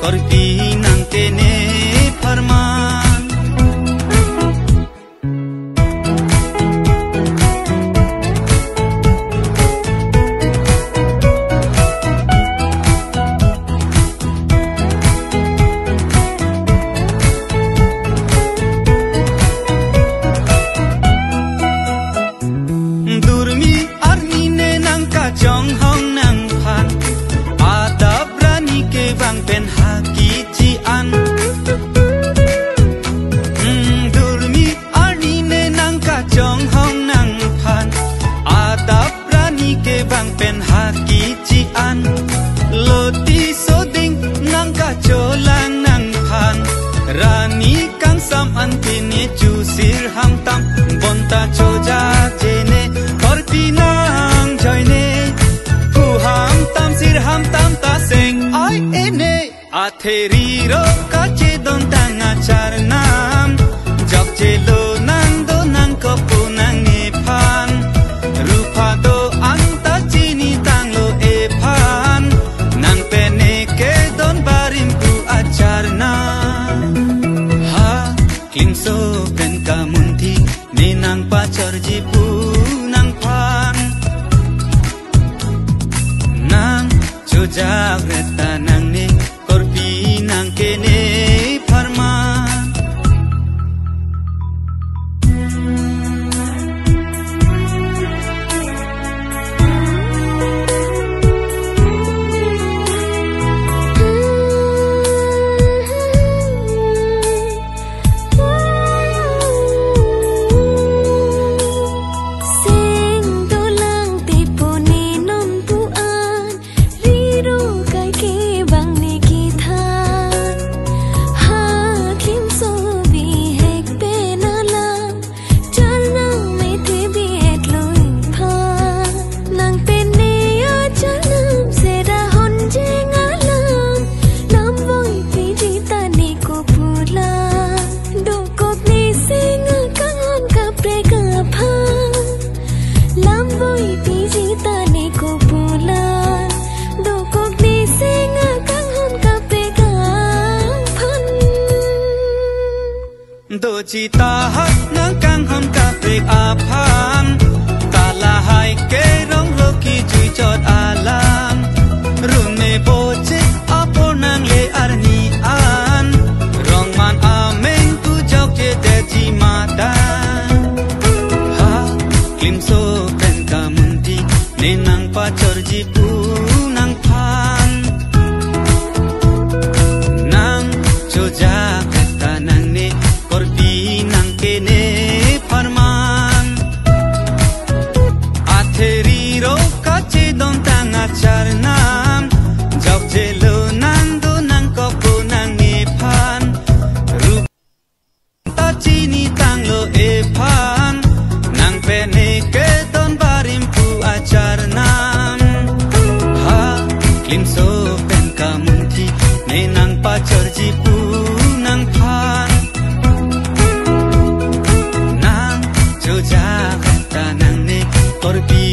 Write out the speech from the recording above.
korpi nang kene farman. Durmi arni ne nang kacong hong nang pan, ada berani ke bang pen haki cian. Durmi arni ne nang kacong hong nang pan, ada berani ke bang pen haki cian. Loti soding nang kacolang nang pan, rani kang sam antine jusir ham tam, bonta choja jene korpi nang joine. Ku ham tam sir ham tam ta sing ai ene. Atheri ro kache don tang achar nam, jok jelo nang do nang kopu nang ne pan. Rupa do anta chini tang lo e pan, nang pene ke don barim ku achar nam. Ha klimso pen kamunti ne nang pachar jipu nang pan. Nang chojak reta nang ne korpi nang kene farman. Sing tulang tipu ni non puan, riru kai ke bang ni kithan. Hakim so bi hek pe na lam, chal nang me te bi et loi phan. Nang pe ne ya chal nam se da hon je ngalam, lam voi pi ji ta ni ko pula. Do kop ni sing kang hon ka pre ka phan. Lam voi pi ji ta ni ko pula. Do kop ni sing kang hon ka pre ka phan. Do cita hat nang kang hom ka pek aphan, kala hai ke rong loki cui chot alam. Rune boche apo nang le arni an, rong man ameng tu jok je te ji mata. Ha klimso pen kamunti ne nang pachor jipu nang pan. Nang choja kata nang ne korpi nang kene farman. Atheri ro kache don tang achar nam, jok jelo nang do nang kopo nang ne pan. Rup ta chini tang lo e pan, nang pene ke don barim pu achar nam. Ha klimso pen kamunti ne nang pachor jipu nang pan. Nang choja kata nang ne korpi